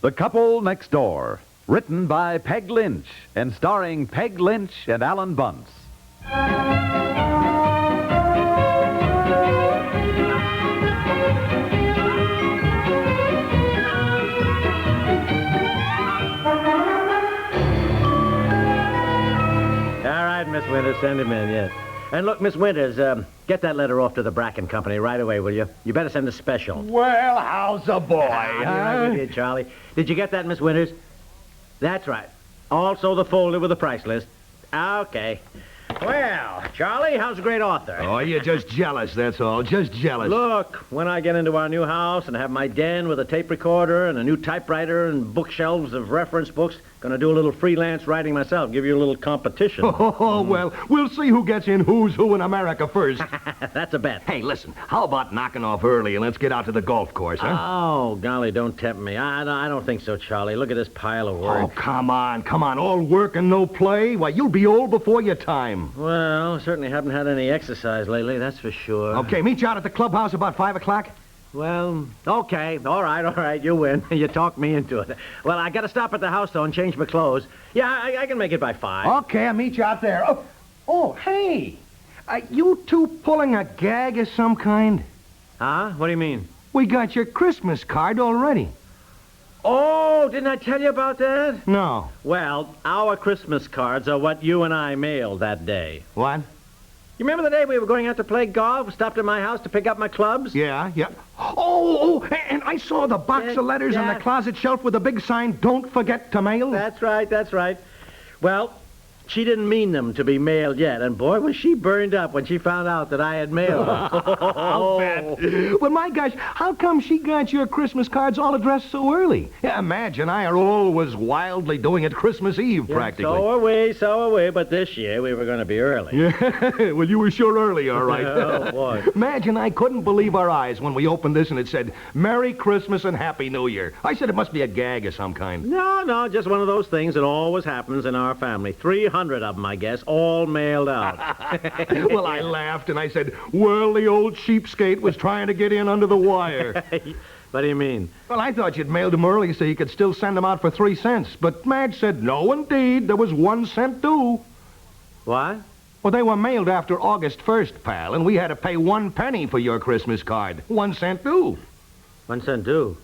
The Couple Next Door, written by Peg Lynch and starring Peg Lynch and Alan Bunce. All right, Miss Winters, send him in, yes. And look, Miss Winters, get that letter off to the Bracken Company right away, will you? You better send a special. Well, how's the boy, Right with you, Charlie. Did you get that, Miss Winters? That's right. Also the folder with the price list. Okay. Well, Charlie, how's the great author? Oh, you're just jealous, that's all. Just jealous. Look, when I get into our new house and have my den with a tape recorder and a new typewriter and bookshelves of reference books, gonna do a little freelance writing myself, give you a little competition. Oh, well, we'll see who gets in Who's Who in America first. That's a bet. Hey, listen, how about knocking off early and let's get out to the golf course, huh? Oh, golly, don't tempt me. I don't think so, Charlie. Look at this pile of work. Oh, come on. All work and no play? Why, you'll be old before your time. Well, certainly haven't had any exercise lately, that's for sure. Okay, meet you out at the clubhouse about 5 o'clock. Well, okay. All right. You win. You talked me into it. Well, I got to stop at the house, though, and change my clothes. Yeah, I can make it by 5. Okay, I'll meet you out there. Oh, hey. You two pulling a gag of some kind? Huh? What do you mean? We got your Christmas card already. Oh, didn't I tell you about that? No. Well, our Christmas cards are what you and I mailed that day. What? You remember the day we were going out to play golf, stopped at my house to pick up my clubs? Yeah. Oh, and I saw the box of letters on the closet shelf with a big sign, "Don't forget to mail." That's right. Well, she didn't mean them to be mailed yet, and boy, was she burned up when she found out that I had mailed them. I'll bet. Well, my gosh, how come she got your Christmas cards all addressed so early? Yeah, imagine, I are always wildly doing it Christmas Eve, practically. So are we, but this year we were going to be early. Yeah, well, you were sure early, all right. Oh, boy. Imagine I couldn't believe our eyes when we opened this and it said, "Merry Christmas and Happy New Year." I said it must be a gag of some kind. No, just one of those things that always happens in our family. 300 of them, I guess, all mailed out. Well, I laughed and I said, well, the old cheapskate was trying to get in under the wire. What do you mean? Well, I thought you'd mailed them early so you could still send them out for 3 cents. But Madge said, no, indeed, there was 1 cent due. What? Well, they were mailed after August 1st, pal, and we had to pay 1 penny for your Christmas card. 1 cent due. 1 cent due?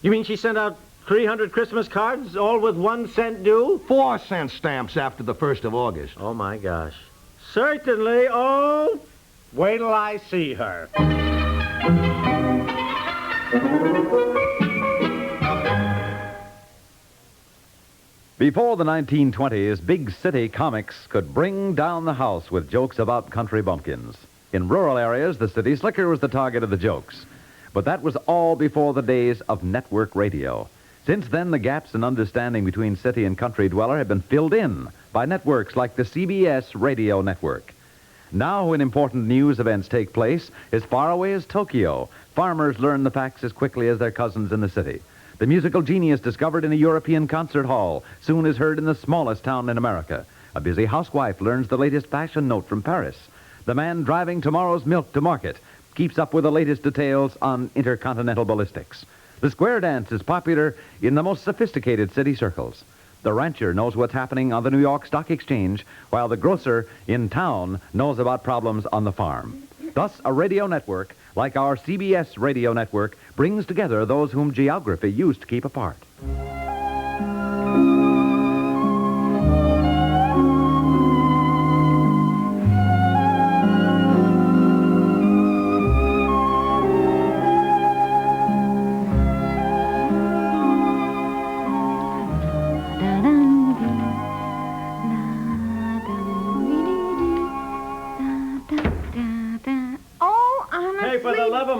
You mean she sent out 300 Christmas cards, all with 1 cent due? 4 cent stamps after the 1st of August. Oh, my gosh. Certainly. Oh, wait till I see her. Before the 1920s, big city comics could bring down the house with jokes about country bumpkins. In rural areas, the city slicker was the target of the jokes. But that was all before the days of network radio. Since then, the gaps in understanding between city and country dweller have been filled in by networks like the CBS Radio Network. Now, when important news events take place, as far away as Tokyo, farmers learn the facts as quickly as their cousins in the city. The musical genius discovered in a European concert hall soon is heard in the smallest town in America. A busy housewife learns the latest fashion note from Paris. The man driving tomorrow's milk to market keeps up with the latest details on intercontinental ballistics. The square dance is popular in the most sophisticated city circles. The rancher knows what's happening on the New York Stock Exchange, while the grocer in town knows about problems on the farm. Thus, a radio network, like our CBS Radio Network, brings together those whom geography used to keep apart.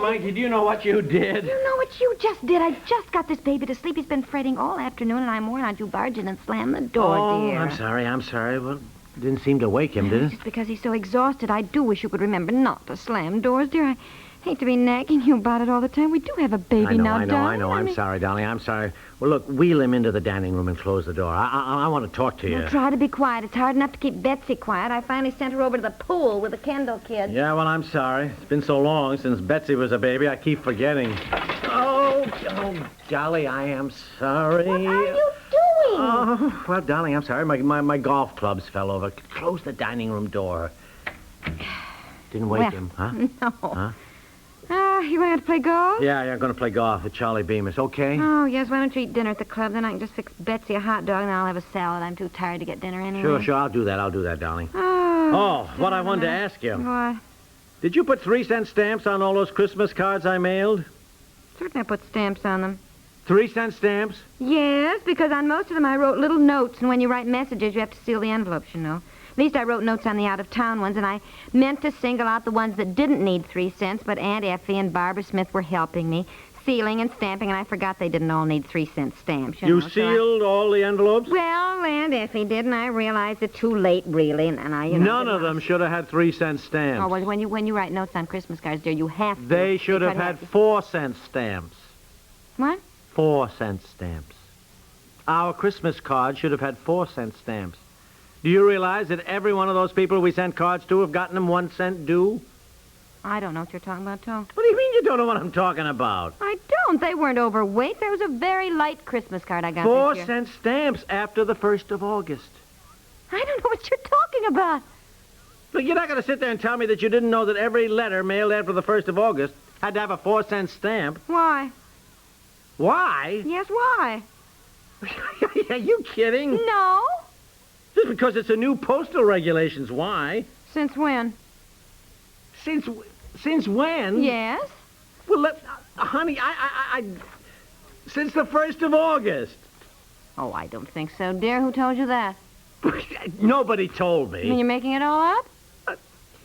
Mikey, do you know what you did? You know what you just did? I just got this baby to sleep. He's been fretting all afternoon, and I'm worn out. You barge in and slam the door, dear. I'm sorry. Well, didn't seem to wake him, did it? Just because he's so exhausted. I do wish you could remember not to slam doors, dear. I hate to be nagging you about it all the time. We do have a baby now, darling. I know. I'm sorry, darling. I'm sorry. Well, look, wheel him into the dining room and close the door. I want to talk to you. Well, try to be quiet. It's hard enough to keep Betsy quiet. I finally sent her over to the pool with the Kendall kids. Yeah, well, I'm sorry. It's been so long since Betsy was a baby, I keep forgetting. Oh, Oh, Dolly, I am sorry. What are you doing? Oh, well, darling, I'm sorry. My golf clubs fell over. Close the dining room door. Didn't wake him, huh? No. Huh? You want to play golf? Yeah, I'm going to play golf with Charlie Bemis. Okay? Oh, yes. Why don't you eat dinner at the club? Then I can just fix Betsy a hot dog, and I'll have a salad. I'm too tired to get dinner anyway. Sure. I'll do that, darling. Oh, What I wanted to ask you. What? Did you put 3-cent stamps on all those Christmas cards I mailed? Certainly I put stamps on them. 3-cent stamps? Yes, because on most of them I wrote little notes, and when you write messages, you have to seal the envelopes, you know. At least I wrote notes on the out-of-town ones, and I meant to single out the ones that didn't need 3 cents, but Aunt Effie and Barbara Smith were helping me, sealing and stamping, and I forgot they didn't all need 3-cent stamps. You know, sealed all the envelopes? Well, Aunt Effie did, and I realized it too late, really, and I, None of them should have had 3-cent stamps. Oh, well, when you write notes on Christmas cards, dear, you have to. They should have had 4-cent stamps. What? 4-cent stamps. Our Christmas card should have had 4-cent stamps. Do you realize that every one of those people we sent cards to have gotten them 1 cent due? I don't know what you're talking about, Tom. What do you mean you don't know what I'm talking about? I don't. They weren't overweight. That was a very light Christmas card I got this year. 4-cent stamps after the 1st of August. I don't know what you're talking about. Look, you're not going to sit there and tell me that you didn't know that every letter mailed after the 1st of August had to have a 4-cent stamp. Why? Why? Yes, why? Are you kidding? No. Just because it's a new postal regulations. Why? Since when? Since when? Yes. Well, honey, I since the 1st of August. Oh, I don't think so, dear. Who told you that? Nobody told You mean me. you're making it all up?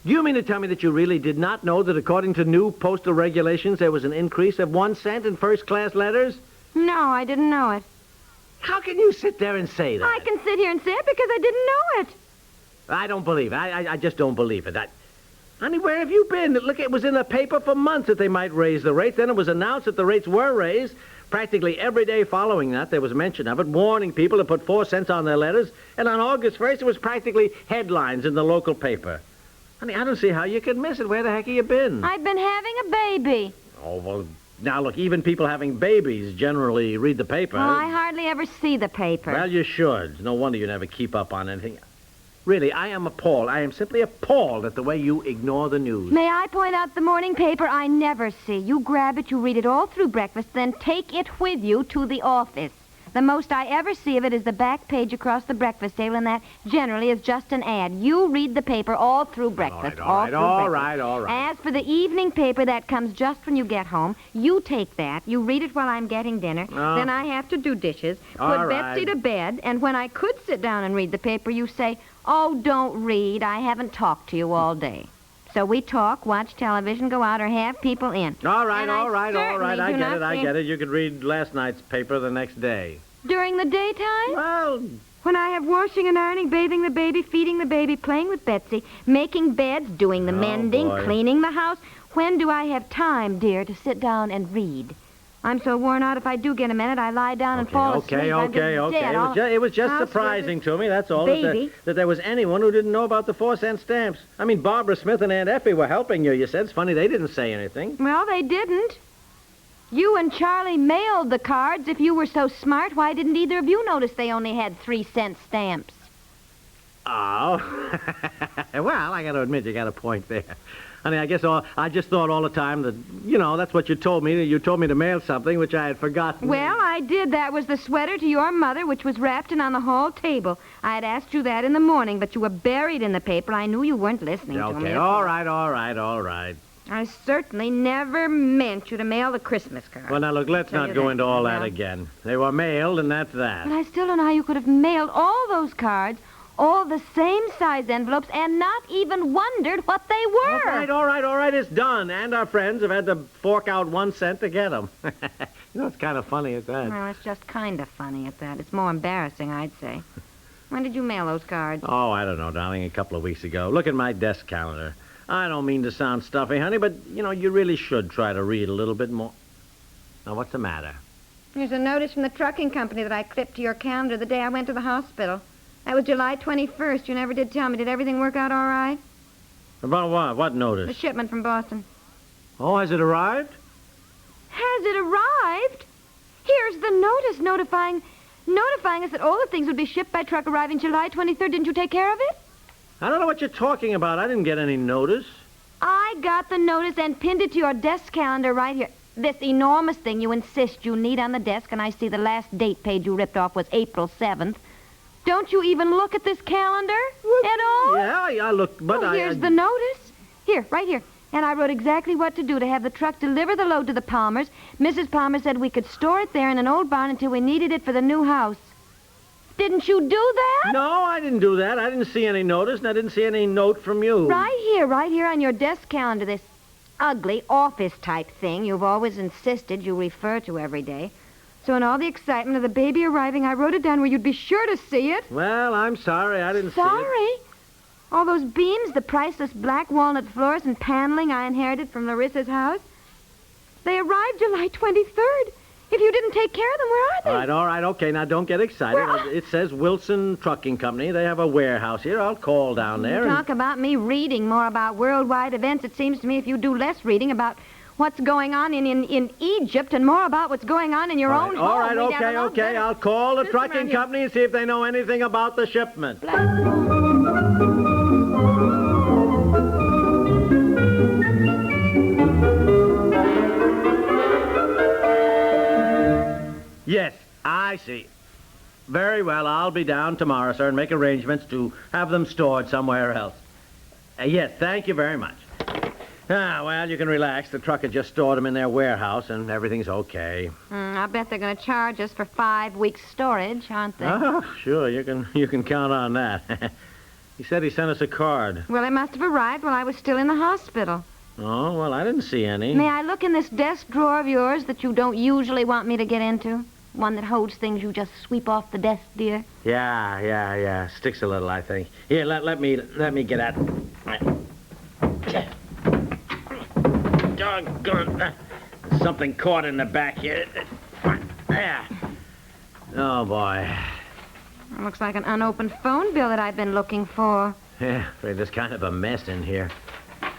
Do you mean to tell me that you really did not know that according to new postal regulations there was an increase of 1 cent in first-class letters? No, I didn't know it. How can you sit there and say that? I can sit here and say it because I didn't know it. I don't believe it. I just don't believe it. Honey, where have you been? Look, it was in the paper for months that they might raise the rates. Then it was announced that the rates were raised. Practically every day following that, there was mention of it, warning people to put 4 cents on their letters. And on August 1st, it was practically headlines in the local paper. Honey, I don't see how you could miss it. Where the heck have you been? I've been having a baby. Oh, well, now, look, even people having babies generally read the paper. Oh, I hardly ever see the paper. Well, you should. No wonder you never keep up on anything. Really, I am appalled. I am simply appalled at the way you ignore the news. May I point out the morning paper I never see? You grab it, you read it all through breakfast, then take it with you to the office. The most I ever see of it is the back page across the breakfast table, and that generally is just an ad. You read the paper all through breakfast. All right. As for the evening paper that comes just when you get home, you take that, you read it while I'm getting dinner, then I have to do dishes, put Betsy to bed, and when I could sit down and read the paper, you say, "Oh, don't read. I haven't talked to you all day." So we talk, watch television, go out, or have people in. All right. certainly do I get it. You could read last night's paper the next day. During the daytime? Well, When I have washing and ironing, bathing the baby, feeding the baby, playing with Betsy, making beds, doing the mending, boy. cleaning the house, when do I have time, dear, to sit down and read? I'm so worn out, if I do get a minute, I lie down and fall asleep. I'm just dead. It was just Housework, surprising to me, that's all, baby. that there was anyone who didn't know about the 4-cent stamps. I mean, Barbara Smith and Aunt Effie were helping you said. It's funny they didn't say anything. Well, they didn't. You and Charlie mailed the cards. If you were so smart, why didn't either of you notice they only had 3-cent stamps? Oh. Well, I got to admit, you got a point there. Honey, I just thought all the time that, that's what you told me. You told me to mail something, which I had forgotten. Well, I did. That was the sweater to your mother, which was wrapped in on the hall table. I had asked you that in the morning, but you were buried in the paper. I knew you weren't listening to me. Okay, all right. I certainly never meant you to mail the Christmas card. Well, now, look, let's not go into all that again. They were mailed, and that's that. But I still don't know how you could have mailed all those cards, all the same size envelopes, and not even wondered what they were. All right, it's done. And our friends have had to fork out 1 cent to get them. It's kind of funny at that. Well, it's just kind of funny at that. It's more embarrassing, I'd say. When did you mail those cards? Oh, I don't know, darling, a couple of weeks ago. Look at my desk calendar. I don't mean to sound stuffy, honey, but, you really should try to read a little bit more. Now, what's the matter? There's a notice from the trucking company that I clipped to your calendar the day I went to the hospital. That was July 21st. You never did tell me. Did everything work out all right? About what? What The notice? shipment from Boston. Oh, has it arrived? Has it arrived? notice notifying us that all the things would be shipped by truck arriving July 23rd. Didn't you take care of it? I don't know what you're talking about. I didn't get any notice. I got the notice and pinned it to your desk calendar right here. This enormous thing you insist you need on the desk, and I see the last date page you ripped off was April 7th. Don't you even look at this calendar at all? Yeah, I look, but here's the notice. Here, right here. And I wrote exactly what to do to have the truck deliver the load to the Palmers. Mrs. Palmer said we could store it there in an old barn until we needed it for the new house. Didn't you do that? No, I didn't do that. I didn't see any notice, and I didn't see any note from you. Right here on your desk calendar, this ugly office-type thing you've always insisted you refer to every day. So in all the excitement of the baby arriving, I wrote it down where you'd be sure to see it. Well, I'm sorry. I didn't see it. Sorry? All those beams, the priceless black walnut floors and paneling I inherited from Larissa's house, they arrived July 23rd. If you didn't take care of them, where are they? All right, okay. Now, don't get excited. It says Wilson Trucking Company. They have a warehouse here. I'll call down there. Talk about me reading more about worldwide events. It seems to me if you do less reading about what's going on in Egypt and more about what's going on in your own home. All right, okay. I'll call the trucking company and see if they know anything about the shipment. Yes, I see. Very well, I'll be down tomorrow, sir, and make arrangements to have them stored somewhere else. Yes, thank you very much. Well, you can relax. The trucker just stored them in their warehouse, and everything's okay. I bet they're going to charge us for 5 weeks storage, aren't they? Oh, sure, you can count on that. He said he sent us a card. Well, it must have arrived while I was still in the hospital. Oh, well, I didn't see any. May I look in this desk drawer of yours that you don't usually want me to get into? One that holds things you just sweep off the desk, dear? Yeah. Sticks a little, I think. Here, let me get at it. Doggone. Something caught in the back here. There. Oh, boy. It looks like an unopened phone bill that I've been looking for. Yeah, there's kind of a mess in here.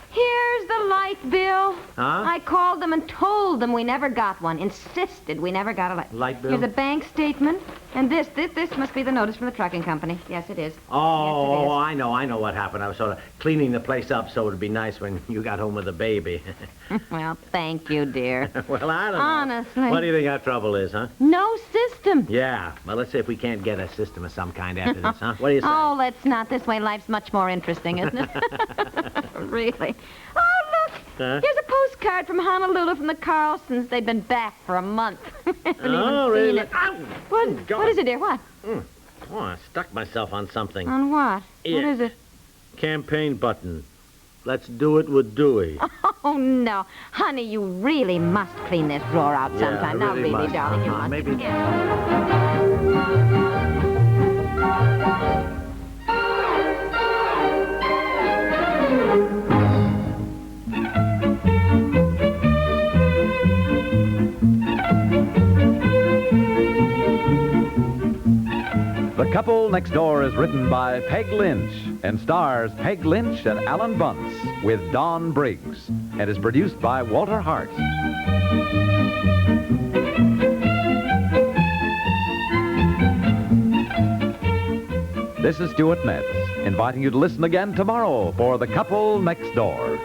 Here's the light bill. Huh? I called them and told them we never got one. Insisted we never got a light bill. Here's a bank statement. And this must be the notice from the trucking company. Yes, it is. Oh, yes, it is. I know what happened. I was sort of cleaning the place up so it would be nice when you got home with the baby. Well, thank you, dear. Well, I don't know. Honestly. What do you think our trouble is, huh? No system. Yeah. Well, let's see if we can't get a system of some kind after this, huh? What do you say? Oh, let's not. This way life's much more interesting, isn't it? Really. Oh, look. Huh? Here's a postcard from Honolulu from the Carlsons. They've been back for a month. Haven't even really? seen it. Ow! What is it, dear? What? Oh, I stuck myself on something. On what? Yeah. What is it? Campaign button. Let's do it with Dewey. Oh, no. Honey, you really must clean this drawer out sometime. Yeah, I really must. Darling, you must. Maybe. The Couple Next Door is written by Peg Lynch and stars Peg Lynch and Alan Bunce with Don Briggs and is produced by Walter Hart. This is Stuart Metz, inviting you to listen again tomorrow for The Couple Next Door.